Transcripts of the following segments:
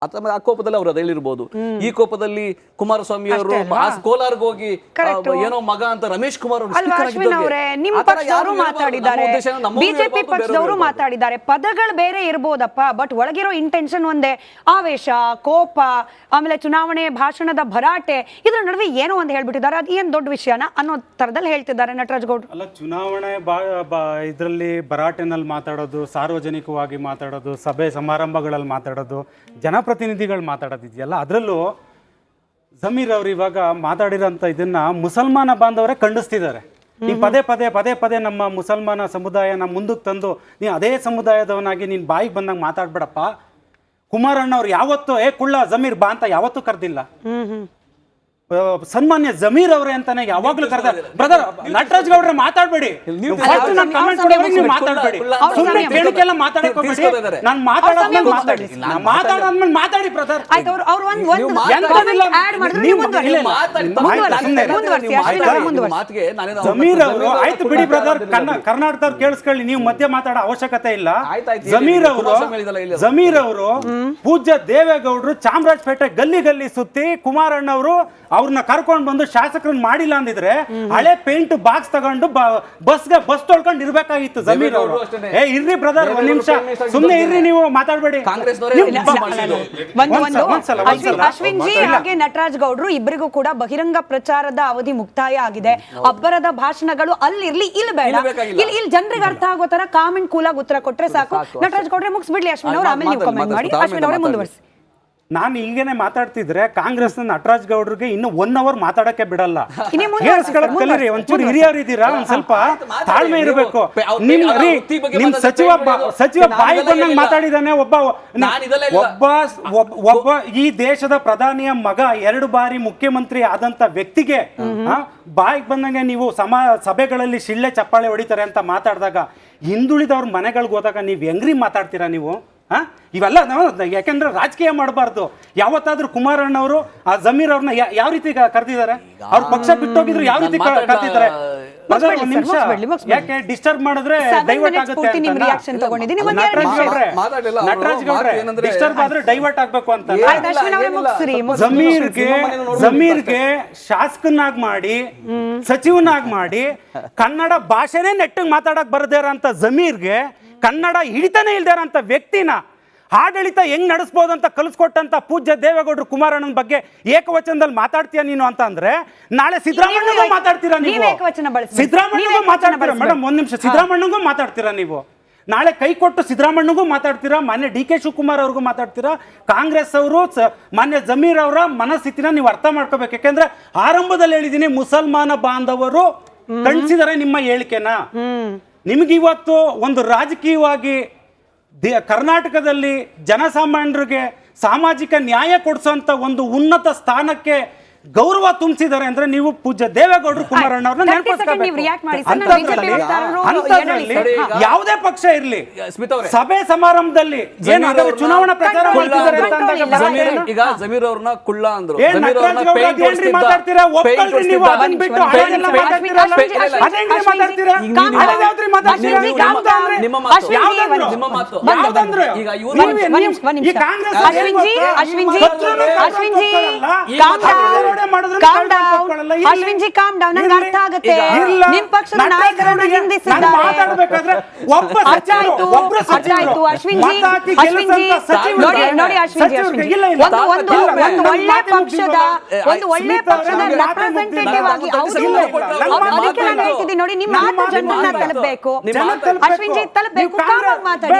ಅಥವಾ ಆ ಕೋಪದಲ್ಲಿ ಅವರು ಹೇಳಿರ್ಬೋದು. ಈ ಕೋಪದಲ್ಲಿ ಕುಮಾರಸ್ವಾಮಿ ಅವರು ಕೋಲಾರ್ಗೆ ಹೋಗಿ ಏನೋ ಮಗ ಅಂತ ರಮೇಶ್ ಕುಮಾರ್ ನಿಮ್ಮ ಪಕ್ಷದವರು ಮಾತಾಡಿದ್ದಾರೆ, ಬಿಜೆಪಿ ಪಕ್ಷದವರು ಮಾತಾಡಿದ್ದಾರೆ. ಪದಗಳು ಬೇರೆ ಇರ್ಬೋದಪ್ಪ, ಬಟ್ ಒಳಗಿರೋ ಇಂಟೆನ್ಷನ್ ಒಂದೇ. ಆವೇಶ, ಕೋಪ, ಆಮೇಲೆ ಚುನಾವಣೆ ಭಾಷಣದ ಭರಾಟೆ, ಇದ್ರ ನಡುವೆ ಏನೋ ಒಂದು ಹೇಳ್ಬಿಟ್ಟಿದ್ದಾರೆ. ಅದು ಏನ್ ದೊಡ್ಡ ವಿಷಯನ ಅನ್ನೋ ತರದಲ್ಲಿ ಹೇಳ್ತಿದ್ದಾರೆ ನಟರಾಜ್ ಗೌಡ್ರು. ಅಲ್ಲ, ಚುನಾವಣೆ ಇದರಲ್ಲಿ ಭರಾಟೆನಲ್ಲಿ ಮಾತಾಡೋದು, ಸಾರ್ವಜನಿಕವಾಗಿ ಮಾತಾಡೋದು, ಸಭೆ ಸಮಾರಂಭಗಳಲ್ಲಿ ಮಾತಾಡೋದು, ಜನಪ್ರತಿನಿಧಿಗಳು ಮಾತಾಡೋದಿದೆಯಲ್ಲ, ಅದರಲ್ಲೂ ಜಮೀರ್ ಅವರು ಇವಾಗ ಮಾತಾಡಿರೋಂಥ ಇದನ್ನ ಮುಸಲ್ಮಾನ ಬಾಂಧವರೇ ಖಂಡಿಸ್ತಿದ್ದಾರೆ. ನೀ ಪದೇ ಪದೇ ನಮ್ಮ ಮುಸಲ್ಮಾನ ಸಮುದಾಯನ ಮುಂದಕ್ಕೆ ತಂದು ನೀ ಅದೇ ಸಮುದಾಯದವನಾಗಿ ನೀನು ಬಾಯಿಗೆ ಬಂದಂಗೆ ಮಾತಾಡ್ಬೇಡಪ್ಪ. ಕುಮಾರಣ್ಣ ಅವ್ರು ಯಾವತ್ತೂ ಕುಳ್ಳ ಜಮೀರ್ ಬಾ ಅಂತ ಯಾವತ್ತೂ ಕರೆದಿಲ್ಲ. ಸನ್ಮಾನ್ಯ ಜಮೀರ್ ಅವರೇ ಅಂತಾನೆ ಯಾವಾಗ್ಲೂ ಕರೆದಾರೆ. ಬ್ರದರ್, ನಟರಾಜ್ ಗೌಡ್ರೆ ಮಾತಾಡ್ಬೇಡಿ, ಮಾತಾಡ್ಬೇಡಿ, ಸುಮ್ಮನೆ ಕೇಳಿಕೆಲ್ಲ ಮಾತಾಡಕ್ ಹೋಗ್ಬೇಡಿ. ನಾನು ಮಾತಾಡಾದ್ಮೇಲೆ ಮಾತಾಡಿ ಬ್ರದರ್. ಜಮೀರ್ ಅವರು ಆಯ್ತು ಬಿಡಿ ಬ್ರದರ್, ಕರ್ನಾಟಕದವ್ರು ಕೇಳಿಸ್ಕೊಳ್ಳಿ, ನೀವು ಮಧ್ಯೆ ಮಾತಾಡೋ ಅವಶ್ಯಕತೆ ಇಲ್ಲ. ಜಮೀರ್ ಅವರು ಪೂಜ್ಯ ದೇವೇಗೌಡರು ಚಾಮರಾಜಪೇಟೆ ಗಲ್ಲಿ ಸುತ್ತಿ ಕುಮಾರಣ್ಣ ಅವರು ಅವ್ರನ್ನ ಕರ್ಕೊಂಡು ಬಂದು ಶಾಸಕರನ್ನ ಮಾಡಿಲ್ಲ ಅಂದಿದ್ರೆ ಹಳೆ ಪೇಂಟ್ ಬಾಕ್ಸ್ ತಗೊಂಡು ಬಸ್ ತೊಳ್ಕೊಂಡು ಇರ್ಬೇಕಾಗಿತ್ತು ಜಮೀರ್ ಅವರು. ಇರ್ರಿ ಬ್ರದರ್, ಒಂದ್ ನಿಮಿಷ ಸುಮ್ನೆ ಇರ್ರಿ, ನೀವು ಮಾತಾಡ್ಬೇಡಿ. ಅಶ್ವಿನ್ ಜಿ ಹಾಗೆ ನಟರಾಜ್ ಗೌಡ್ರು ಇಬ್ಬರಿಗೂ ಕೂಡ ಬಹಿರಂಗ ಪ್ರಚಾರದ ಅವಧಿ ಮುಕ್ತಾಯ ಆಗಿದೆ. ಅಬ್ಬರದ ಭಾಷಣಗಳು ಅಲ್ಲಿರ್ಲಿ, ಇಲ್ಲಿ ಬೇಡ. ಇಲ್ಲಿ ಜನರಿಗೆ ಅರ್ಥ ಆಗೋ ತರ ಕಾಮೆಂಟ್ ಕೂಲಾಗಿ ಉತ್ತರ ಕೊಟ್ರೆ ಸಾಕು. ನಟರಾಜ್ ಗೌಡ್ರೆ ಮುಗಿಸ್ಬಿಡ್ಲಿ ಅಶ್ವಿನ್ ಅವರು, ಆಮೇಲೆ ನೀವು ಕಮೆಂಟ್ ಮಾಡಿ. ಅಶ್ವಿನ್ ಅವರೇ ಮುಂದುವರಿಸಿ. ನಾನು ಈಗೇನೆ ಮಾತಾಡ್ತಿದ್ರೆ ಕಾಂಗ್ರೆಸ್ ನಟರಾಜ್ ಗೌಡ್ರಿಗೆ ಇನ್ನು 1 ಅವರ್ ಮಾತಾಡಕ್ಕೆ ಬಿಡಲ್ಲ. ಕಲೀರಿ, ಒಂಚೂರು ಹಿರಿಯರು ಇದ್ದೀರಾ, ಒಂದ್ ಸ್ವಲ್ಪ ತಾಳ್ಮೆ ಇರಬೇಕು. ನಿಮ್ ಸಚಿವ ಬಾಯಿ ಬಂದಂಗೆ ಮಾತಾಡಿದಾನೆ. ಒಬ್ಬ ಈ ದೇಶದ ಪ್ರಧಾನಿಯ ಮಗ 2 ಬಾರಿ ಮುಖ್ಯಮಂತ್ರಿ ಆದಂತ ವ್ಯಕ್ತಿಗೆ ಬಾಯಿಗೆ ಬಂದಂಗೆ ನೀವು ಸಭೆಗಳಲ್ಲಿ ಶಿಳ್ಳೆ ಚಪ್ಪಾಳೆ ಹೊಡಿತಾರೆ ಅಂತ ಮಾತಾಡಿದಾಗ ಹಿಂದುಳಿದವ್ರ ಮನೆಗಳಿಗೆ ಹೋದಾಗ ನೀವು ಹೆಂಗ್ರಿ ಮಾತಾಡ್ತೀರಾ ನೀವು? ಇವೆಲ್ಲ ಯಾಕೆಂದ್ರೆ ರಾಜಕೀಯ ಮಾಡಬಾರ್ದು. ಯಾವತ್ತಾದ್ರೂ ಕುಮಾರಣ್ಣ ಅವರು ಆ ಜಮೀರ್ ಅವ್ರನ್ನ ಯಾವ ರೀತಿ ಕರೆದಿದ್ದಾರೆ? ಅವ್ರ ಪಕ್ಷ ಬಿಟ್ಟೋಗಿದ್ರು ಯಾವ ರೀತಿ ಕರೆದಿದ್ದಾರೆ? ಯಾಕೆ ಡಿಸ್ಟರ್ಬ್ ಮಾಡಿದ್ರೆ ಡೈವರ್ಟ್ ಆಗುತ್ತೆ? ನಟರಾಜ್ ಗೌಡ್ರೆ, ಡಿಸ್ಟರ್ಬ್ ಆದ್ರೆ ಡೈವರ್ಟ್ ಆಗ್ಬೇಕು ಅಂತ ಜಮೀರ್ಗೆ ಶಾಸಕನಾಗ್ ಮಾಡಿ, ಸಚಿವನಾಗ್ ಮಾಡಿ, ಕನ್ನಡ ಭಾಷೆನೇ ನೆಟ್ಟಿಗೆ ಮಾತಾಡಕ್ ಬರದೇ ಇರೋ ಅಂತ ಜಮೀರ್ಗೆ ಕನ್ನಡ ಹಿಡಿತಾನೆ ಇಲ್ದಾರ ಅಂತ ವ್ಯಕ್ತಿನ ಆಡಳಿತ ಹೆಂಗ್ ನಡೆಸಬಹುದು ಅಂತ ಕಲಿಸ್ಕೊಟ್ಟಂತ ಪೂಜ್ಯ ದೇವೇಗೌಡರು ಕುಮಾರಣ್ಣನ ಬಗ್ಗೆ ಏಕವಚನದಲ್ಲಿ ಮಾತಾಡ್ತೀಯ ನೀನು ಅಂತ ಅಂದ್ರೆ, ನಾಳೆ ಸಿದ್ದರಾಮಣ್ಣಗೂ ಮಾತಾಡ್ತೀರಾ ನೀವು? ಸಿದ್ದರಾಮಣ್ಣಗೂ ಮಾತಾಡ್ತೀರಾ ಮೇಡಮ್? ಒಂದ್ ನಿಮಿಷ, ಸಿದ್ದರಾಮಣ್ಣಗೂ ಮಾತಾಡ್ತೀರಾ ನೀವು? ನಾಳೆ ಕೈ ಕೊಟ್ಟು ಸಿದ್ದರಾಮಣ್ಣಗೂ ಮಾತಾಡ್ತೀರಾ, ಮಾನ್ಯ ಡಿ ಕೆ ಶಿವಕುಮಾರ್ ಅವ್ರಿಗೂ ಮಾತಾಡ್ತೀರಾ. ಕಾಂಗ್ರೆಸ್ ಅವರು ಮಾನ್ಯ ಜಮೀರ್ ಅವರ ಮನಸ್ಥಿತಿನ ನೀವು ಅರ್ಥ ಮಾಡ್ಕೋಬೇಕು. ಯಾಕೆಂದ್ರೆ ಆರಂಭದಲ್ಲಿ ಹೇಳಿದೀನಿ, ಮುಸಲ್ಮಾನ ಬಾಂಧವರು ಖಂಡಿಸಿದರೆ ನಿಮ್ಮ ಹೇಳಿಕೆನ. ನಿಮಗಿವತ್ತು ಒಂದು ರಾಜಕೀಯವಾಗಿ ಕರ್ನಾಟಕದಲ್ಲಿ ಜನಸಾಮಾನ್ಯರಿಗೆ ಸಾಮಾಜಿಕ ನ್ಯಾಯ ಕೊಡಿಸುವಂತ ಒಂದು ಉನ್ನತ ಸ್ಥಾನಕ್ಕೆ ಗೌರವ ತುಂಬಿಸಿದ್ದಾರೆ ಅಂದ್ರೆ ನೀವು ಪೂಜ್ಯ ದೇವೇಗೌಡರು ಕುಮಾರಣ್ಣ ಅವ್ರನ್ನ ನೆನಪಿಸ್ಕೋಬೇಕು. ಯಾವುದೇ ಪಕ್ಷ ಇರ್ಲಿ, ಸಭೆ ಸಮಾರಂಭದಲ್ಲಿ ಏನಾದರೂ ಚುನಾವಣಾ ಪ್ರಚಾರ ಮಾಡ್ತಿದ್ದಾರೆ ಅಂತ ಅಂದಾಗ ಈಗ ಜಮೀರ್ ಅವ್ರನ್ನ ಕುಳ್ಳ ಅಂದ್ರು. ಮಾತಾಡ್ತೀರಾ? ಒಪ್ಪಲ್ರಿ ನೀವು, ಅದನ್ನ ಬಿಟ್ಟು ಹಳೆದೆಲ್ಲ ಮಾತಾಡ್ತೀರಲ್ಲ, ಅದೇಂಗ್ರಿ ಮಾತಾಡ್ತೀರಾ? ಹಳೆದಾವ್ದ್ರಿ ಮಾತಾಡ್ತೀರಾ? ಯಾವ್ದಂದ್ರು ಈಗ ಈ Congress Ashwin G calm down. ನನಗೆ ಅರ್ಥ ಆಗುತ್ತೆ, ನಿಮ್ ಪಕ್ಷದ ನಾಯಕರನ್ನ ನಿಂದಿಸಿದ್ದಾರೆ. ಅಶ್ವಿನ್ ಜಿ ಒಂದು ಒಳ್ಳೆ ಪಕ್ಷದ ರೆಪ್ರೆಸೆಂಟೇಟಿವ್ ಆಗಿ ಅದಕ್ಕೆ ನಾನು ಹೇಳ್ತಿದ್ದೀನಿ ನೋಡಿ, ನಿಮ್ಮ ಮಾತು ಜನರನ್ನ ತಲುಪಬೇಕು. ಅಶ್ವಿನ್ ಜಿ ತಲುಪಬೇಕು. ಕಾಮಾಗಿ ಮಾತಾಡಿ,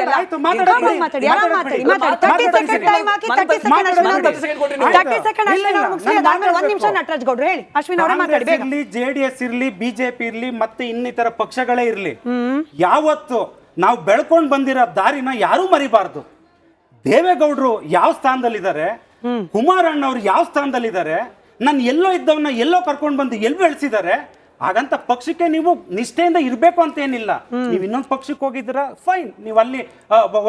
ಮಾತಾಡಿ, ಆರಾಮ್ ಮಾತಾಡಿ. 30 ಸೆಕೆಂಡ್ ಟೈಮ್ ಹಾಕಿ, 30 ಸೆಕೆಂಡ್ ಅಶ್ವಿನ್. 1 ನಿಮಿಷ ನಟರಾಜ್ ಗೌಡ್ರು ಹೇಳಿ. ಅಶ್ವಿನ್ ಅವರೇ ಮಾತಾಡಿ. ಜೆಡಿಎಸ್ ಇರ್ಲಿ, ಬಿಜೆಪಿ ಇರ್ಲಿ, ಮತ್ತೆ ಇನ್ನಿತರ ಪಕ್ಷಗಳೇ ಇರ್ಲಿ, ಯಾವತ್ತು ನಾವು ಬೆಳ್ಕೊಂಡ್ ಬಂದಿರೋ ದಾರಿನ ಯಾರು ಮರಿಬಾರ್ದು. ದೇವೇಗೌಡರು ಯಾವ ಸ್ಥಾನದಲ್ಲಿದ್ದಾರೆ, ಕುಮಾರಣ್ಣ ಅವ್ರು ಯಾವ ಸ್ಥಾನದಲ್ಲಿದ್ದಾರೆ, ನಾನು ಎಲ್ಲೋ ಇದ್ದವನ್ನ ಎಲ್ಲೋ ಕರ್ಕೊಂಡು ಬಂದು ಎಲ್ಲಿ ಬೆಳೆಸಿದ್ದಾರೆ. ಹಾಗಂತ ಪಕ್ಷಕ್ಕೆ ನೀವು ನಿಷ್ಠೆಯಿಂದ ಇರಬೇಕು ಅಂತ ಏನಿಲ್ಲ. ನೀವು ಇನ್ನೊಂದು ಪಕ್ಷಕ್ಕೆ ಹೋಗಿದ್ದೀರಾ, ಫೈನ್. ನೀವು ಅಲ್ಲಿ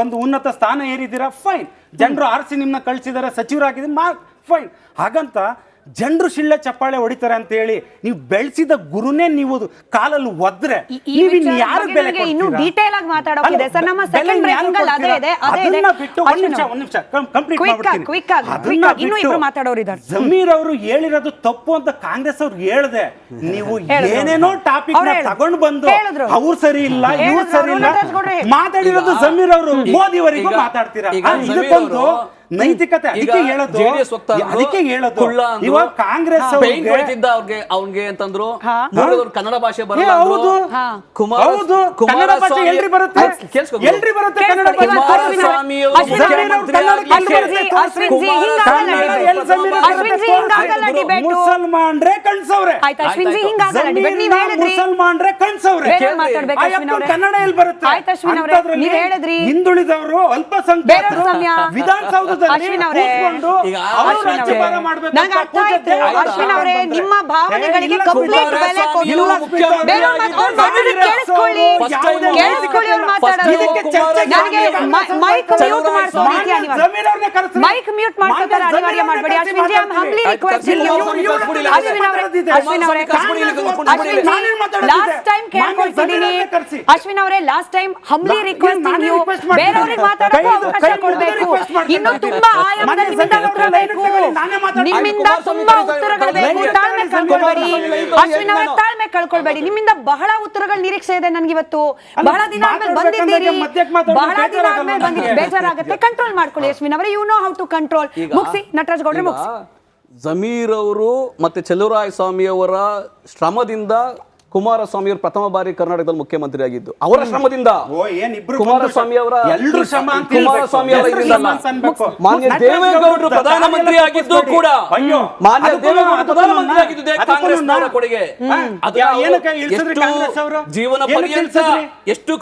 ಒಂದು ಉನ್ನತ ಸ್ಥಾನ ಏರಿದ್ದೀರಾ, ಫೈನ್. ಜನರು ಆರಿಸಿ ನಿಮ್ಮನ್ನ ಕಳಿಸಿದ್ದಾರೆ, ಸಚಿವರಾಗಿದ್ದೀರಾ, ಫೈನ್. ಹಾಗಂತ ಜನರು ಶಿಳ್ಳೆ ಚಪ್ಪಾಳೆ ಹೊಡಿತಾರೆ ಅಂತ ಹೇಳಿ ನೀವು ಬೆಳೆಸಿದ ಗುರುನೇ ನೀವು ಕಾಲಲ್ಲಿ ಒದ್ರೆ ನೀವು ಯಾರು ಬೆಲೆ ಇನ್ನು ಡೀಟೇಲ್ ಆಗಿ ಮಾತಾಡೋಕಿದೆ ಸರ್. ನಮ್ಮ ಸೆಕೆಂಡ್ ಬ್ರೇಕಿಂಗ್ ಅಲ್ಲಿ ಅದೇ ಇದೆ. ಅದನ್ನ ಬಿಟ್ಟು ಒಂದ್ ನಿಮಿಷ ಕಂಪ್ಲೀಟ್ ಮಾಡ್ಬಿಡ್ತೀನಿ. ಇನ್ನು ಇಬ್ರು ಮಾತಾಡೋರು ಇದ್ದಾರೆ. ಜಮೀರ್ ಅವರು ಹೇಳಿರೋದು ತಪ್ಪು ಅಂತ ಕಾಂಗ್ರೆಸ್ ಅವ್ರು ಹೇಳ್ದೆ. ನೀವು ಏನೇನೋ ಟಾಪಿಕ್ ತಗೊಂಡು ಬಂದು ಅವ್ರು ಸರಿ ಇಲ್ಲ ಇವ್ರು ಸರಿ ಇಲ್ಲ ಮಾತಾಡಿರೋದು ಜಮೀರ್ ಅವರು ಮೋದಿವರೆಗೂ ಮಾತಾಡ್ತೀರಾ. ಇದಕ್ಕೊಂದು ನೈತಿಕತೆ ಅದಕ್ಕೆ ಹೇಳೋದು ಇವಾಗ ಕಾಂಗ್ರೆಸ್ ಅವ್ರಿಗೆ ಅಂತಂದ್ರು ಕನ್ನಡ ಭಾಷೆ ಬರಲ್ಲ. ಕನ್ನಡ ಭಾಷೆ ಎಲ್ರಿ ಬರುತ್ತೆ ಕನ್ನಡ ಮುಸಲ್ಮಾನ್ರೆ ಕಣ್ಸವ್ರೆ ಮುಸಲ್ಮಾನ್ರೆ ಕಣ್ಸವ್ರೆ ಕನ್ನಡ ಎಲ್ಲಿ ಬರುತ್ತೆ. ಹಿಂದುಳಿದವರು ಅಲ್ಪಸಂಖ್ಯಾತರು ವಿಧಾನಸೌಧ ನಿಮ್ಮ ಭಾವನೆಗಳಿಗೆ ಕಂಪ್ಲೀಟ್ ಬೆಲೆ ಕೊಟ್ಟು ಮೈಕ್ ಮ್ಯೂಟ್ ಮಾಡ್ತಾರೆ ಅನಿವಾರ್ಯ ಮಾಡಬೇಡಿ. Ashwin ji humbly request last time ಕೇಳ್ಕೊಳ್ತಿದ್ದೀನಿ. ಅಶ್ವಿನ್ ಅವರೇ ಲಾಸ್ಟ್ ಟೈಮ್ ಹಂಬ್ಲಿ ರಿಕ್ವೆಸ್ಟ್ ಬೇರೆಯವ್ರಿಗೆ ಮಾತಾಡೋಕೆ ಅವಕಾಶ ಕೊಡಬೇಕು. ಇನ್ನು ತುಂಬಾ ಆಯಾಮದಲ್ಲಿ ನಿಮ್ಮಿಂದ ತುಂಬಾ ಉತ್ತರಗಳು ಬೇಕು. ತಾಳ್ಮೆ ಕಳ್ಕೊಳ್ಬೇಡಿ ಅಶ್ವಿನ್ ಅವರೇ, ತಾಳ್ಮೆ ಕಳ್ಕೊಳ್ಬೇಡಿ. ನಿಮ್ಮಿಂದ ಬಹಳ ಉತ್ತರಗಳ ನಿರೀಕ್ಷೆ ಇದೆ ನನ್ಗಿವತ್ತು. ಬಹಳ ದಿನ ಆದ್ಮೇಲೆ ಬಂದಿದ್ದೀರಿ, ಬಹಳ ದಿನ ಆದ್ಮೇಲೆ ಬಂದಿದ್ದೀರಿ, ಬೇಜಾರಾಗುತ್ತೆ. ಕಂಟ್ರೋಲ್ ಮಾಡ್ಕೊಳ್ಳಿ ಅಶ್ವಿನ್ ಅವರೇ. You know how to control. ಮುಗಿಸಿ ನಟರಾಜ್ ಗೌಡ್ರೆ ಮುಗಿಸಿ. ಜಮೀರ್ ಅವರು ಮತ್ತೆ ಚೆಲುವರಾಯ ಸ್ವಾಮಿ ಅವರ ಶ್ರಮದಿಂದ ಕುಮಾರಸ್ವಾಮಿ ಅವರು ಪ್ರಥಮ ಬಾರಿ ಕರ್ನಾಟಕದಲ್ಲಿ ಮುಖ್ಯಮಂತ್ರಿ ಆಗಿದ್ದು ಅವರ ಶ್ರಮದಿಂದ. ಕುಮಾರಸ್ವಾಮಿ ಅವರ ಮಾನ್ಯ ದೇವೇಗೌಡರು ಪ್ರಧಾನಮಂತ್ರಿ ಆಗಿದ್ದು ಕೂಡ ಮಾನ್ಯ ದೇವೇಗೌಡರು ಪ್ರಧಾನಮಂತ್ರಿ ಆಗಿದ್ದು ಕಾಂಗ್ರೆಸ್ನವರ ಕೊಡುಗೆ. ಜೀವನ ಪರ್ಯಂತ ಎಷ್ಟು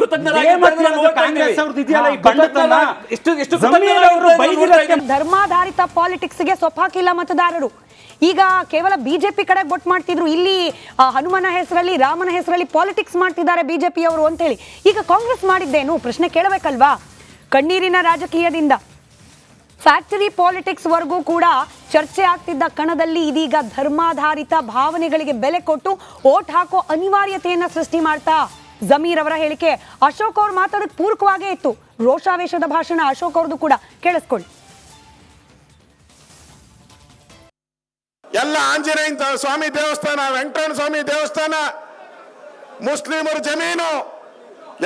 ಧರ್ಮಾಧಾರಿತ ಪಾಲಿಟಿಕ್ಸ್ ಗೆ ಸೊಪ್ಪಾಕಿಲ್ಲ ಮತದಾರರು. ಈಗ ಕೇವಲ ಬಿಜೆಪಿ ಕಡೆ ಬೊಟ್ ಮಾಡ್ತಿದ್ರು. ಇಲ್ಲಿ ಹನುಮನ ಹೆಸರಲ್ಲಿ ರಾಮನ ಹೆಸರಲ್ಲಿ ಪಾಲಿಟಿಕ್ಸ್ ಮಾಡ್ತಿದ್ದಾರೆ ಬಿಜೆಪಿಯವರು ಅಂತ ಹೇಳಿ ಈಗ ಕಾಂಗ್ರೆಸ್ ಮಾಡಿದ್ದೇನು ಪ್ರಶ್ನೆ ಕೇಳಬೇಕಲ್ವಾ? ಕಣ್ಣೀರಿನ ರಾಜಕೀಯದಿಂದ ಫ್ಯಾಕ್ಟರಿ ಪಾಲಿಟಿಕ್ಸ್ ವರೆಗೂ ಕೂಡ ಚರ್ಚೆ ಆಗ್ತಿದ್ದ ಕಣದಲ್ಲಿ ಇದೀಗ ಧರ್ಮಾಧಾರಿತ ಭಾವನೆಗಳಿಗೆ ಬೆಲೆ ಕೊಟ್ಟು ಓಟ್ ಹಾಕೋ ಅನಿವಾರ್ಯತೆಯನ್ನ ಸೃಷ್ಟಿ ಮಾಡ್ತಾ ಜಮೀರ್ ಅವರ ಹೇಳಿಕೆ. ಅಶೋಕ್ ಅವ್ರು ಮಾತಾಡೋದು ಪೂರಕವಾಗೇ ಇತ್ತು. ರೋಷಾವೇಶದ ಭಾಷಣ ಅಶೋಕ್ ಅವ್ರದ್ದು ಕೂಡ ಕೇಳಿಸ್ಕೊಳ್ಳಿ. ಎಲ್ಲ ಆಂಜನೇಯ ಸ್ವಾಮಿ ದೇವಸ್ಥಾನ, ವೆಂಕಟರಮಣ ಸ್ವಾಮಿ ದೇವಸ್ಥಾನ, ಮುಸ್ಲಿಮರ ಜಮೀನು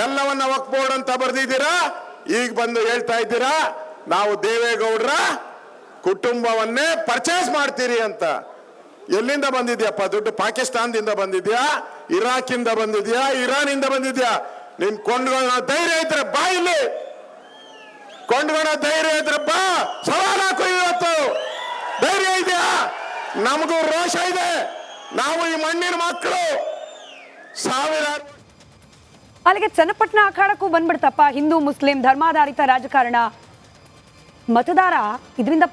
ಎಲ್ಲವನ್ನ ವಕ್ಫ್ ಬೋರ್ಡ್ ಅಂತ ಬರ್ದಿದ್ದೀರಾ. ಈಗ ಬಂದು ಹೇಳ್ತಾ ಇದ್ದೀರಾ ನಾವು ದೇವೇಗೌಡರ ಕುಟುಂಬವನ್ನೇ ಪರ್ಚೇಸ್ ಮಾಡ್ತೀರಿ ಅಂತ. ಎಲ್ಲಿಂದ ಬಂದಿದ್ಯಪ್ಪ ದುಡ್ಡು? ಪಾಕಿಸ್ತಾನದಿಂದ ಬಂದಿದ್ಯಾ, ಇರಾಕಿಂದ ಬಂದಿದ್ಯಾ, ಇರಾನಿಂದ ಬಂದಿದ್ಯಾ? ನಿನ್ ಕೊಂಡ್ಕೊಳ್ಳೋ ಧೈರ್ಯ ಇದ್ರೆ ಬಾ, ಇಲ್ಲಿ ಕೊಂಡ್ಕೊಳ್ಳೋ ಧೈರ್ಯ ಇದ್ರೆ ಬಾ, ಸವಾಲ್ ಹಾಕು. ಇವತ್ತು ಧೈರ್ಯ ಇದೆಯಾ? ನಮಗೂ ರೋಷ ಇದೆ. ನಾವು ಈ ಮಣ್ಣಿನ ಮಕ್ಕಳು. ಸಾವಿರಾರು ಅಲ್ಲಿಗೆ ಚನ್ನಪಟ್ಟಣ ಅಖಾಡಕ್ಕೂ ಬಂದ್ಬಿಡ್ತಪ್ಪ ಹಿಂದೂ ಮುಸ್ಲಿಂ ಧರ್ಮಾಧಾರಿತ ರಾಜಕಾರಣ. ಮತದಾರ ಇದರಿಂದ